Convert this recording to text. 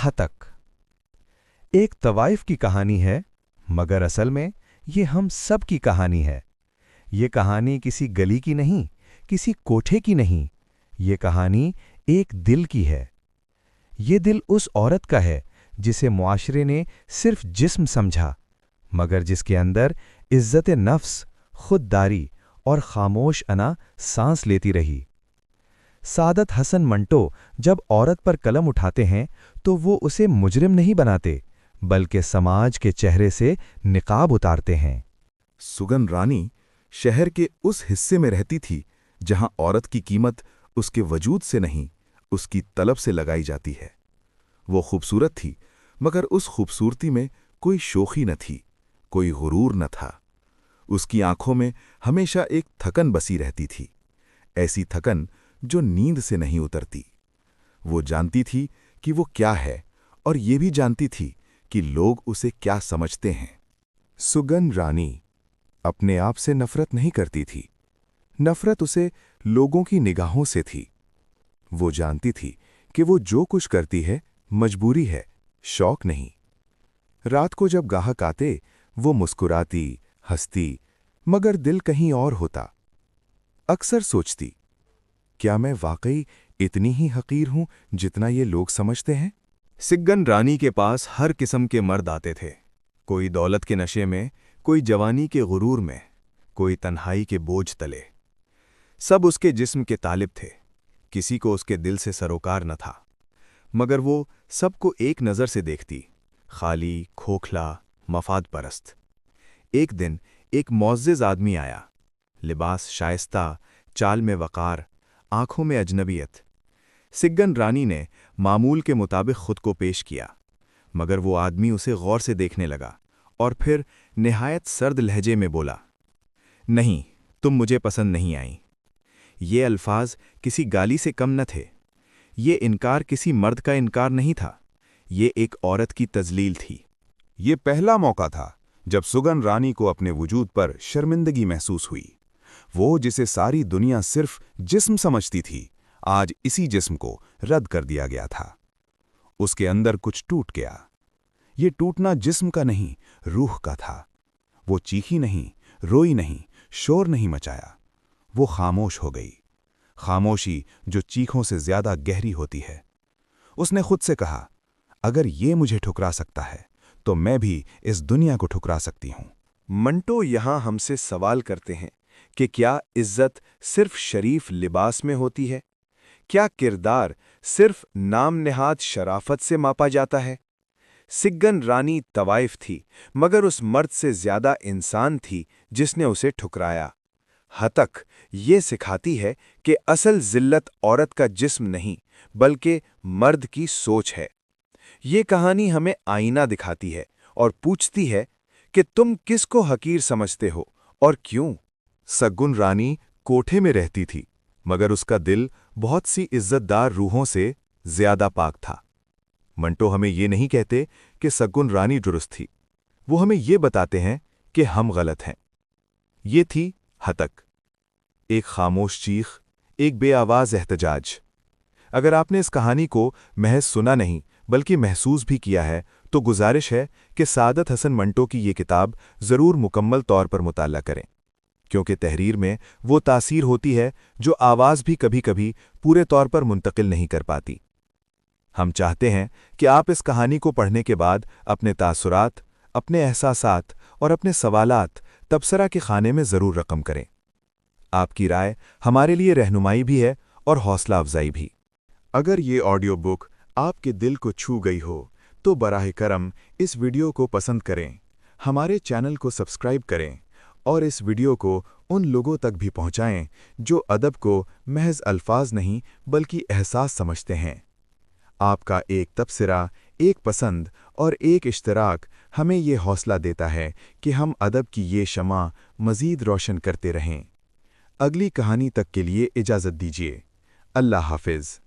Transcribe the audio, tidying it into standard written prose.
हतक। एक तवाइफ की कहानी है, मगर असल में ये हम सब की कहानी है। ये कहानी किसी गली की नहीं, किसी कोठे की नहीं, ये कहानी एक दिल की है। ये दिल उस औरत का है जिसे मुआशरे ने सिर्फ जिस्म समझा, मगर जिसके अंदर इज्जत नफ्स, खुददारी और खामोश अना सांस लेती रही। सादत हसन मंटो जब औरत पर कलम उठाते हैं तो वो उसे मुजरिम नहीं बनाते, बल्कि समाज के चेहरे से निकाब उतारते हैं। सुगन रानी शहर के उस हिस्से में रहती थी जहां औरत की कीमत उसके वजूद से नहीं, उसकी तलब से लगाई जाती है। वो खूबसूरत थी, मगर उस खूबसूरती में कोई शोखी न थी, कोई गुरूर न था। उसकी आंखों में हमेशा एक थकन बसी रहती थी, ऐसी थकन जो नींद से नहीं उतरती। वो जानती थी कि वो क्या है, और ये भी जानती थी कि लोग उसे क्या समझते हैं। सुगन रानी अपने आप से नफरत नहीं करती थी, नफरत उसे लोगों की निगाहों से थी। वो जानती थी कि वो जो कुछ करती है मजबूरी है, शौक नहीं। रात को जब गाहक आते वो मुस्कुराती, हंसती, मगर दिल कहीं और होता। अक्सर सोचती, क्या मैं वाकई इतनी ही हकीर हूं जितना ये लोग समझते हैं? सिग्गन रानी के पास हर किस्म के मर्द आते थे, कोई दौलत के नशे में, कोई जवानी के गुरूर में, कोई तन्हाई के बोझ तले। सब उसके जिस्म के तालिब थे, किसी को उसके दिल से सरोकार न था, मगर वो सबको एक नज़र से देखती, खाली, खोखला, मफाद परस्त। एक दिन एक मुअज़्ज़िज़ आदमी आया, लिबास शाइस्ता, चाल में वक़ार, आंखों में अजनबियत। सिग्गन रानी ने मामूल के मुताबिक खुद को पेश किया, मगर वो आदमी उसे गौर से देखने लगा और फिर निहायत सर्द लहजे में बोला, नहीं, तुम मुझे पसंद नहीं आई। ये अल्फाज किसी गाली से कम न थे। ये इनकार किसी मर्द का इनकार नहीं था, ये एक औरत की तजलील थी। ये पहला मौका था जब सुगन रानी को अपने वजूद पर शर्मिंदगी महसूस हुई। वो जिसे सारी दुनिया सिर्फ जिस्म समझती थी, आज इसी जिस्म को रद्द कर दिया गया था। उसके अंदर कुछ टूट गया। ये टूटना जिस्म का नहीं, रूह का था। वो चीखी नहीं, रोई नहीं, शोर नहीं मचाया। वो खामोश हो गई, खामोशी जो चीखों से ज्यादा गहरी होती है। उसने खुद से कहा, अगर ये मुझे ठुकरा सकता है तो मैं भी इस दुनिया को ठुकरा सकती हूं। मंटो यहां हमसे सवाल करते हैं कि क्या इज्जत सिर्फ शरीफ लिबास में होती है? क्या किरदार सिर्फ नाम नेहाद शराफत से मापा जाता है? सिग्गन रानी तवाइफ थी, मगर उस मर्द से ज्यादा इंसान थी जिसने उसे ठुकराया। हतक ये सिखाती है कि असल जिल्लत औरत का जिस्म नहीं, बल्कि मर्द की सोच है। ये कहानी हमें आईना दिखाती है और पूछती है कि तुम किसको हकीर समझते हो और क्यों? सगुन रानी कोठे में रहती थी, मगर उसका दिल बहुत सी इज्जतदार रूहों से ज्यादा पाक था। मंटो हमें ये नहीं कहते कि सगुन रानी दुरुस्त थी, वो हमें ये बताते हैं कि हम गलत हैं। ये थी हतक, एक खामोश चीख, एक बेआवाज एहतजाज। अगर आपने इस कहानी को महज सुना नहीं बल्कि महसूस भी किया है तो गुजारिश है कि सादत हसन मंटो की ये किताब ज़रूर मुकम्मल तौर पर मुताला करें, क्योंकि तहरीर में वो तासीर होती है जो आवाज़ भी कभी कभी पूरे तौर पर मुंतकिल नहीं कर पाती। हम चाहते हैं कि आप इस कहानी को पढ़ने के बाद अपने तासुरात, अपने एहसासात और अपने सवालात तबसरा के खाने में ज़रूर रकम करें। आपकी राय हमारे लिए रहनुमाई भी है और हौसला अफजाई भी। अगर ये ऑडियो बुक आपके दिल को छू गई हो तो बराह करम इस वीडियो को पसंद करें, हमारे चैनल को सब्सक्राइब करें और इस वीडियो को उन लोगों तक भी पहुंचाएं जो अदब को महज अल्फाज नहीं बल्कि एहसास समझते हैं। आपका एक तबसरा, एक पसंद और एक इश्तराक हमें ये हौसला देता है कि हम अदब की ये शमा मज़ीद रोशन करते रहें। अगली कहानी तक के लिए इजाज़त दीजिए। अल्लाह हाफ़िज़।